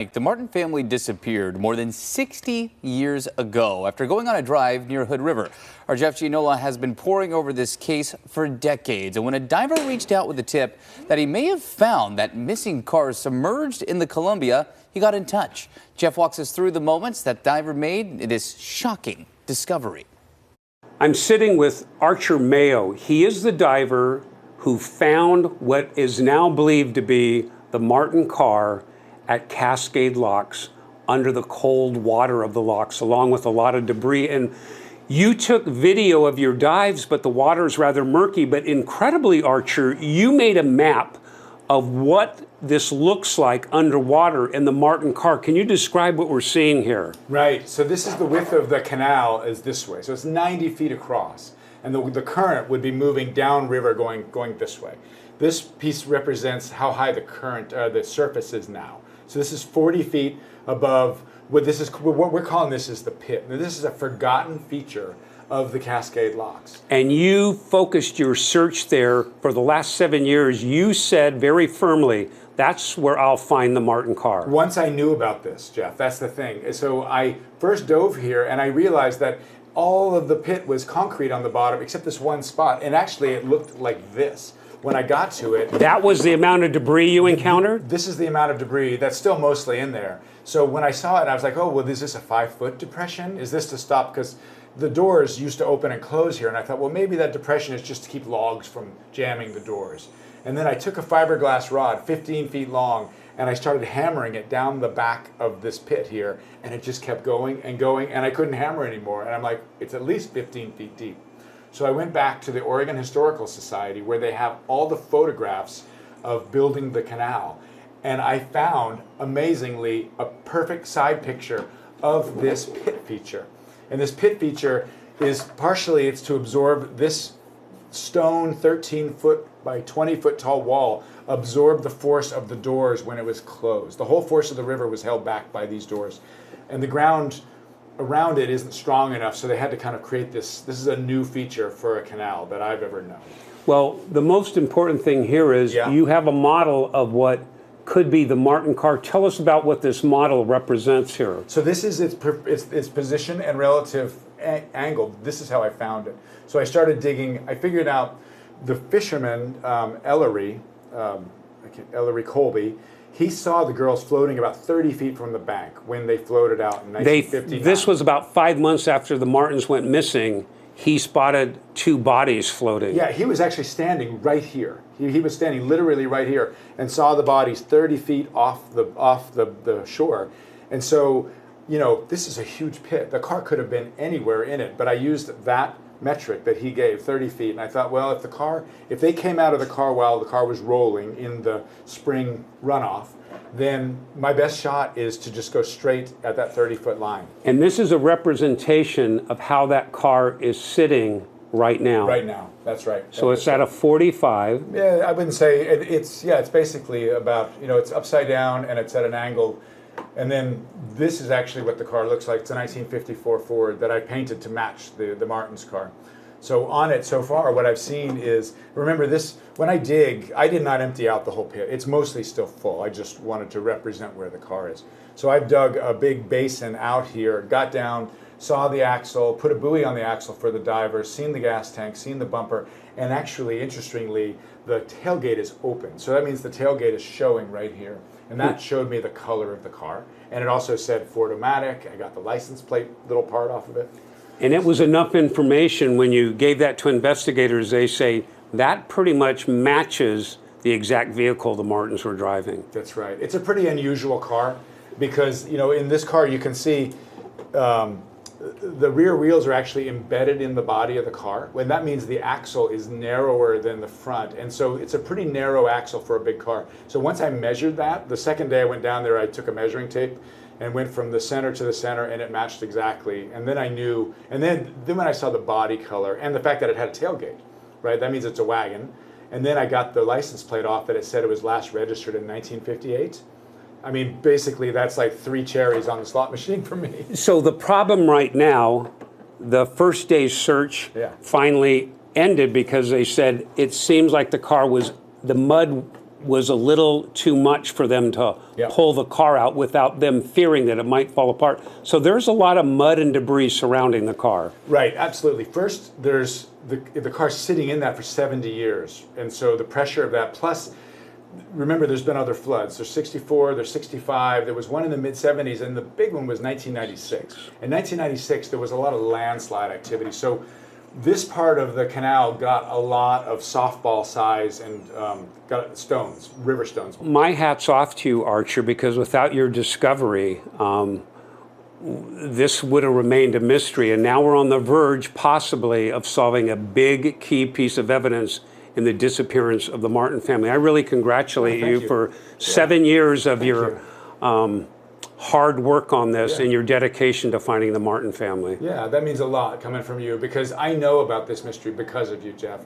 The Martin family disappeared more than 60 years ago after going on a drive near Hood River. Our Jeff Gianola has been poring over this case for decades, and when a diver reached out with a tip that he may have found that missing car submerged in the Columbia, he got in touch. Jeff walks us through the moments that diver made this shocking discovery. I'm sitting with Archer Mayo. He is the diver who found what is now believed to be the Martin car at Cascade Locks under the cold water of the locks, along with a lot of debris. And you took video of your dives, but the water is rather murky. But incredibly, Archer, you made a map of what this looks like underwater in the Martin car. Can you describe what we're seeing here? Right, so this is the width of the canal is this way. So it's 90 feet across. And the current would be moving downriver going this way. This piece represents how high the current, the surface is now. So this is 40 feet above what we're calling this is the pit. Now this is a forgotten feature of the Cascade Locks. And you focused your search there for the last 7 years. You said very firmly, that's where I'll find the Martin car. Once I knew about this, Jeff, that's the thing. So I first dove here and I realized that all of the pit was concrete on the bottom except this one spot. And actually it looked like this. When I got to it... That was the amount of debris you encountered? This is the amount of debris that's still mostly in there. So when I saw it, I was like, oh, well, is this a 5-foot depression? Is this to stop? Because the doors used to open and close here. And I thought, well, maybe that depression is just to keep logs from jamming the doors. And then I took a fiberglass rod, 15 feet long, and I started hammering it down the back of this pit here. And it just kept going, and I couldn't hammer anymore. And I'm like, it's at least 15 feet deep. So I went back to the Oregon Historical Society where they have all the photographs of building the canal. And I found, amazingly, a perfect side picture of this pit feature. And this pit feature is partially, it's to absorb this stone 13-foot by 20-foot tall wall, absorb the force of the doors when it was closed. The whole force of the river was held back by these doors. And the ground around it isn't strong enough, so they had to kind of create this. This is a new feature for a canal that I've ever known. Well, the most important thing here is you have a model of what could be the Martin car. Tell us about what this model represents here. So this is its position and relative angle. This is how I found it. So I started digging. I figured out the fisherman, Ellery Colby, he saw the girls floating about 30 feet from the bank when they floated out in 1959. This was about 5 months after the Martins went missing. He spotted 2 bodies floating. Yeah, he was actually standing right here. He was standing literally right here and saw the bodies 30 feet off the shore. And so, you know, this is a huge pit. The car could have been anywhere in it, but I used that metric that he gave, 30 feet, and I thought, well, if they came out of the car while the car was rolling in the spring runoff, then my best shot is to just go straight at that 30-foot line. And this is a representation of how that car is sitting right now. Right now, that's right. So it's at a 45. Yeah, I wouldn't say it's basically about, you know, it's upside down and it's at an angle. And then this is actually what the car looks like. It's a 1954 Ford that I painted to match the Martin's car. So on it so far, what I've seen is, remember this, when I dig, I did not empty out the whole pit. It's mostly still full. I just wanted to represent where the car is. So I've dug a big basin out here, got down, saw the axle, put a buoy on the axle for the diver, seen the gas tank, seen the bumper, and actually, interestingly, the tailgate is open. So that means the tailgate is showing right here. And that showed me the color of the car. And it also said Ford-O-Matic. I got the license plate little part off of it. And it was enough information when you gave that to investigators, they say, that pretty much matches the exact vehicle the Martins were driving. That's right. It's a pretty unusual car because, you know, in this car you can see the rear wheels are actually embedded in the body of the car. When that means the axle is narrower than the front. And so it's a pretty narrow axle for a big car. So once I measured that, the second day I went down there, I took a measuring tape and went from the center to the center, and it matched exactly. And then I knew, and then when I saw the body color and the fact that it had a tailgate, right? That means it's a wagon. And then I got the license plate off that it said it was last registered in 1958. I mean, basically, that's like 3 cherries on the slot machine for me. So the problem right now, the first day's search finally ended because they said it seems like the car was, the mud was a little too much for them to pull the car out without them fearing that it might fall apart. So there's a lot of mud and debris surrounding the car. Right, absolutely. First, there's the car sitting in that for 70 years. And so the pressure of that, plus, remember, there's been other floods. There's 64, there's 65. There was one in the mid-70s, and the big one was 1996. In 1996, there was a lot of landslide activity. So this part of the canal got a lot of softball size and got stones, river stones. My hat's off to you, Archer, because without your discovery, this would have remained a mystery. And now we're on the verge, possibly, of solving a big key piece of evidence in the disappearance of the Martin family. I really congratulate you for 7 years of your hard work on this and your dedication to finding the Martin family. Yeah, that means a lot coming from you, because I know about this mystery because of you, Jeff.